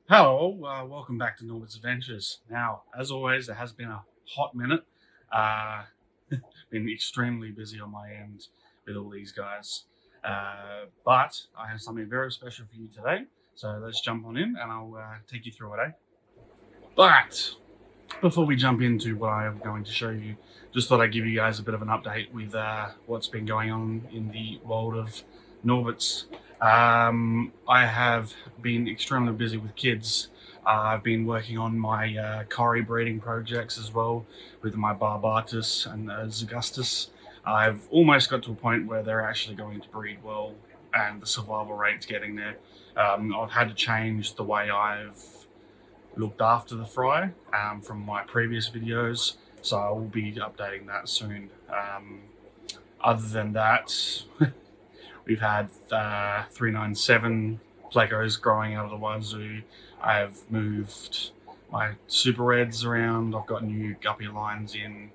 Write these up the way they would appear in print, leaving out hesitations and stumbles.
Hello, welcome back to Norbits Adventures. Now, as always, it has been a hot minute. Uh, been extremely busy on my end with all these guys. But I have something very special for you today. So let's jump on in and I'll take you through it, eh? But before we jump into what I am going to show you, just thought I'd give you guys a bit of an update with what's been going on in the world of Norbits. I have been extremely busy with kids. I've been working on my Cori breeding projects as well with my Barbatus and Zagustus. I've almost got to a point where they're actually going to breed well and the survival rate's getting there. I've had to change the way I've looked after the fry from my previous videos, so I will be updating that soon. Other than that, we've had 397 plecos growing out of the wazoo. I've moved my super reds around. I've got new guppy lines in,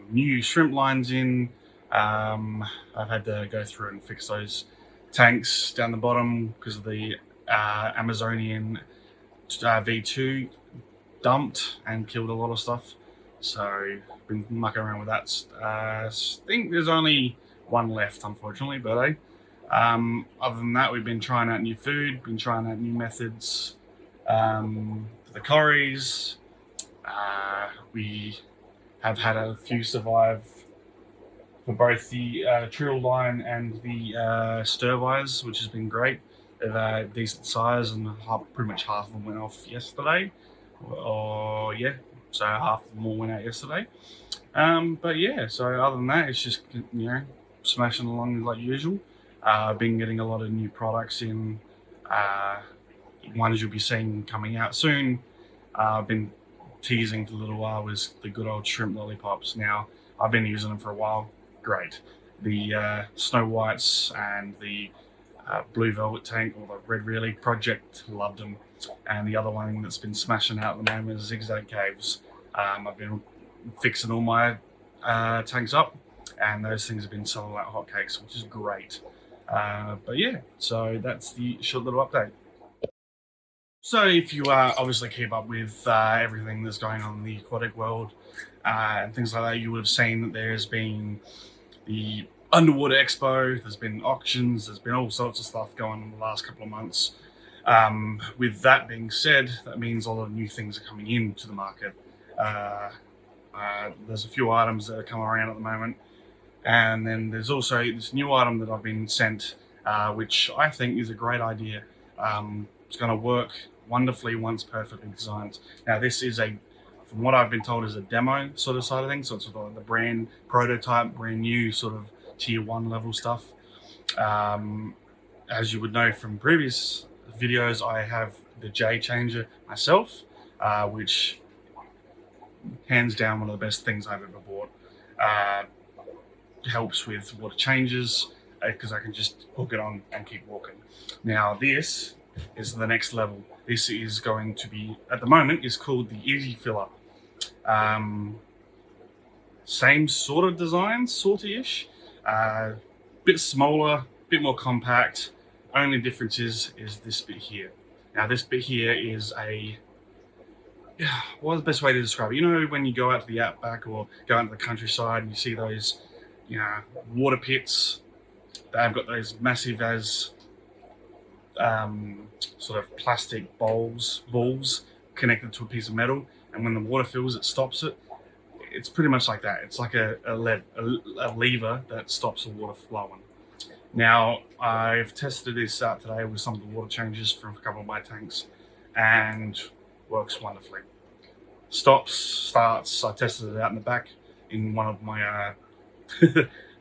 new shrimp lines in. I've had to go through and fix those tanks down the bottom because of the Amazonian V2 dumped and killed a lot of stuff. So been mucking around with that. I think there's only one left, unfortunately, but other than that, we've been trying out new food, been trying out new methods for the cories. We have had a few survive for both the Trill line and the Sturvise, which has been great. They're decent size, and pretty much half of them went off yesterday. Or yeah, so half of them all went out yesterday. But yeah, so other than that, it's just smashing along like usual. I've been getting a lot of new products in. Ones you'll be seeing coming out soon. I've been teasing for a little while was the good old shrimp lollipops. Now I've been using them for a while. Great. The Snow Whites and the Blue Velvet Tank or the Red Really Project, loved them. And the other one that's been smashing out at the moment is Zigzag Caves. I've been fixing all my tanks up, and those things have been selling like hotcakes, which is great. But yeah, so that's the short little update. So if you obviously keep up with everything that's going on in the aquatic world and things like that, you would have seen that there's been the Underwater Expo, there's been auctions, there's been all sorts of stuff going on in the last couple of months. With that being said, that means a lot of new things are coming into the market. There's a few items that are coming around at the moment, and then there's also this new item that I've been sent, which I think is a great idea. It's going to work wonderfully once perfectly designed. Now, this is from what I've been told, is a demo sort of side of things. So it's sort of the brand prototype, brand new sort of tier 1 level stuff. As you would know from previous videos, I have the J changer myself, which hands down one of the best things I've ever bought. Helps with water changes because I can just hook it on and keep walking. Now this is the next level. This is going to be, at the moment, is called the EZY filler. Same sort of design, sort-ish. Bit smaller, bit more compact. Only difference is this bit here. Now this bit here is what's the best way to describe it? You know, when you go out to the outback or go out to the countryside and you see those, water pits, they've got those massive as sort of plastic balls connected to a piece of metal, and when the water fills, it stops it. It's pretty much like that. It's like a lever that stops the water flowing. Now, I've tested this out today with some of the water changes from a couple of my tanks, and works wonderfully. Stops, starts. I tested it out in the back in one of my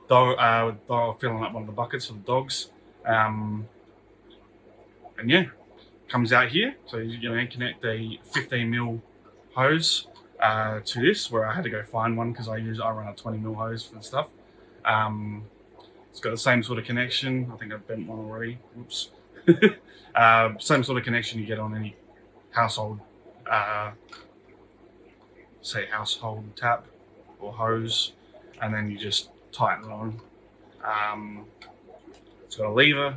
dog filling up one of the buckets for the dogs. And yeah, comes out here. So you connect a 15mm hose to this, where I had to go find one because I run a 20mm hose for the stuff. It's got the same sort of connection. I think I've bent one already. Oops. Same sort of connection you get on any household, say household tap or hose, and then you just tighten it on. It's got a lever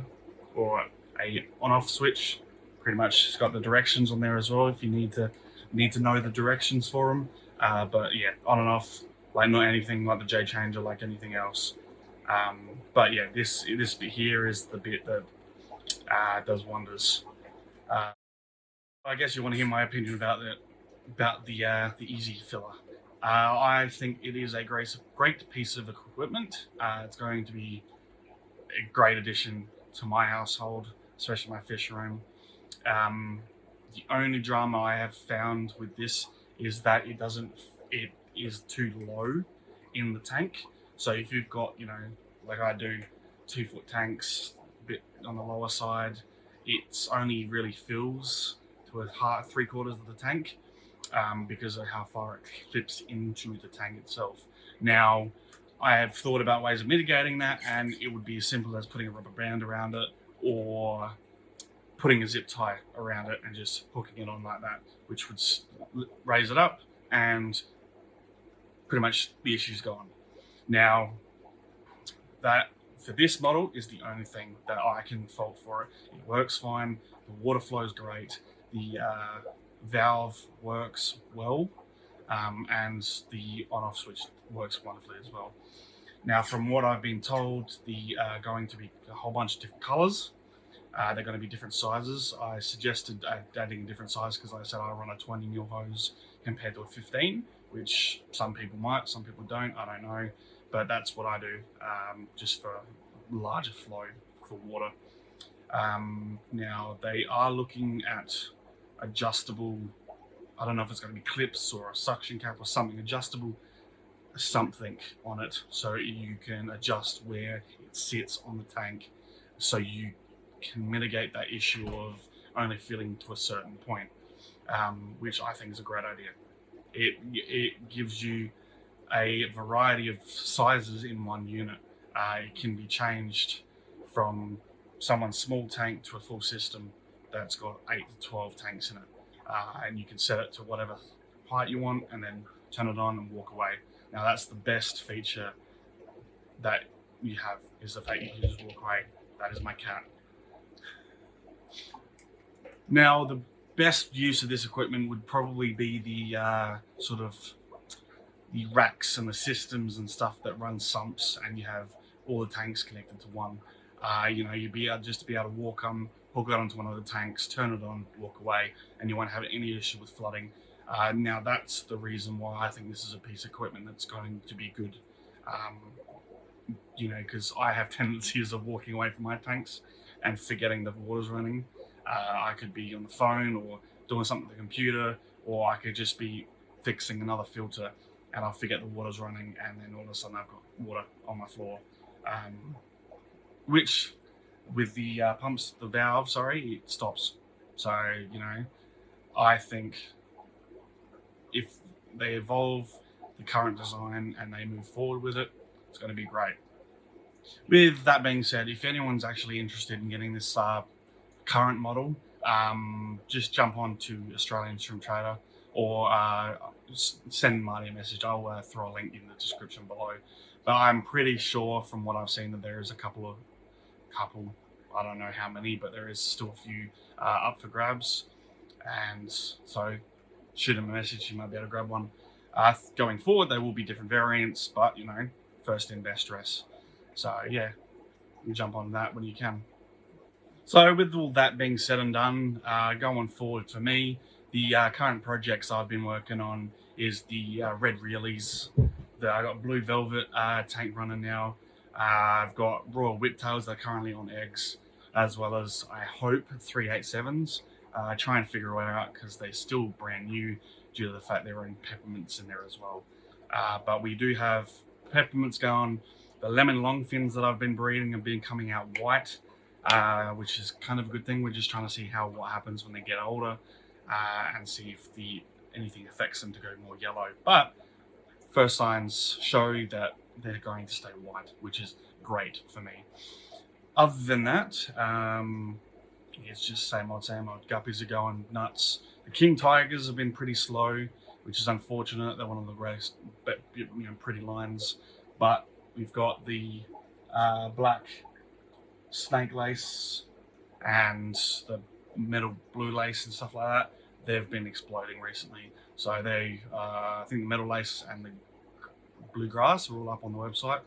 or a on-off switch pretty much it's got the directions on there as well if you need to know the directions for them. But yeah, on and off, like not anything like the J changer, like anything else. But yeah, this bit here is the bit that does wonders. Uh, I guess you want to hear my opinion about the EZY filler. I think it is a great piece of equipment. It's going to be a great addition to my household, especially my fish room. The only drama I have found with this is that it is too low in the tank. So if you've got, like I do, 2 foot tanks, a bit on the lower side, it's only really fills to a 3/4 of the tank, because of how far it clips into the tank itself. Now, I have thought about ways of mitigating that, and it would be as simple as putting a rubber band around it or putting a zip tie around it and just hooking it on like that, which would raise it up and pretty much the issue's gone. Now, that for this model is the only thing that I can fault for it. It works fine, the water flow is great, the valve works well, and the on-off switch works wonderfully as well. Now, from what I've been told, the going to be a whole bunch of different colors. They're going to be different sizes. I suggested adding a different size because, like I said, I run a 20 mil hose compared to a 15, which some people might, some people don't. I don't know, but that's what I do, just for larger flow for water. Now they are looking at adjustable. I don't know if it's going to be clips or a suction cap or something adjustable, something on it, so you can adjust where it sits on the tank, so you can mitigate that issue of only filling to a certain point, which I think is a great idea. It gives you a variety of sizes in one unit. It can be changed from someone's small tank to a full system that's got 8 to 12 tanks in it, and you can set it to whatever height you want and then turn it on and walk away. Now that's the best feature that you have, is the fact you can just walk away. That is my cat. Now, the best use of this equipment would probably be the sort of the racks and the systems and stuff that run sumps, and you have all the tanks connected to one. You'd be able just to be able to walk hook it onto one of the tanks, turn it on, walk away, and you won't have any issue with flooding. Now, that's the reason why I think this is a piece of equipment that's going to be good. Because I have tendencies of walking away from my tanks and forgetting the water's running. I could be on the phone or doing something with the computer, or I could just be fixing another filter and I'll forget the water's running, and then all of a sudden I've got water on my floor. Which, with the valve, it stops. So, I think if they evolve the current design and they move forward with it, it's going to be great. With that being said, if anyone's actually interested in getting this current model, just jump on to Australian Shrimp Trader, or send Marty a message. I'll throw a link in the description below. But I'm pretty sure from what I've seen that there is a couple, I don't know how many, but there is still a few up for grabs. And so shoot him a message, you might be able to grab one. Going forward, there will be different variants, but first in, best dress. So yeah, you jump on that when you can. So with all that being said and done, going forward for me, the current projects I've been working on is the red reelies. I got blue velvet tank running now. I've got royal whiptails that are currently on eggs, as well as, I hope, 387s. Try and figure it out because they're still brand new due to the fact there are peppermints in there as well. But we do have peppermints going. The lemon longfins that I've been breeding have been coming out white, which is kind of a good thing. We're just trying to see what happens when they get older, and see if anything affects them to go more yellow. But first signs show that they're going to stay white, which is great for me. Other than that, it's just same old. Guppies are going nuts. The king tigers have been pretty slow, which is unfortunate. They're one of the greatest, pretty lines. But we've got the black snake lace and the metal blue lace and stuff like that, they've been exploding recently. So they, I think the metal lace and the bluegrass are all up on the website,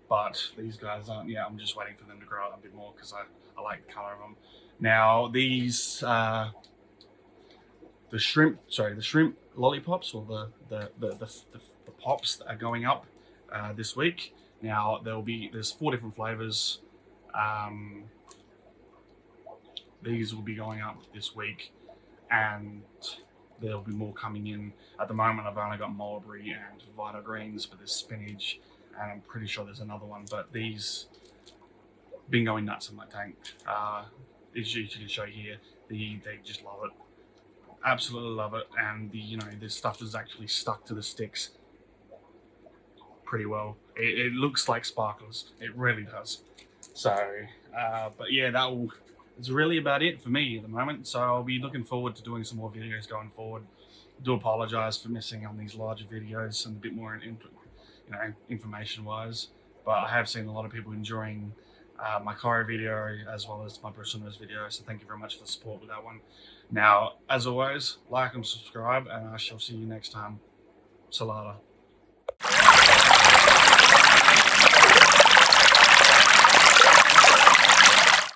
but these guys aren't yet. I'm just waiting for them to grow out a bit more because I like the color of them. Now these the shrimp lollipops, or the pops that are going up this week. Now there's 4 different flavors. These will be going up this week, and there'll be more coming in. At the moment, I've only got mulberry and vita greens, but there's spinach, and I'm pretty sure there's another one. But these been going nuts in my tank. As you can show here, they just love it, absolutely love it, and this stuff is actually stuck to the sticks pretty well. It looks like sparklers, it really does. So, but yeah, it's really about it for me at the moment. So I'll be looking forward to doing some more videos going forward. Do apologize for missing on these larger videos and a bit more information wise, but I have seen a lot of people enjoying my Cairo video as well as my Brussonos video, so thank you very much for the support with that one. Now, as always, like and subscribe, and I shall see you next time. Salada.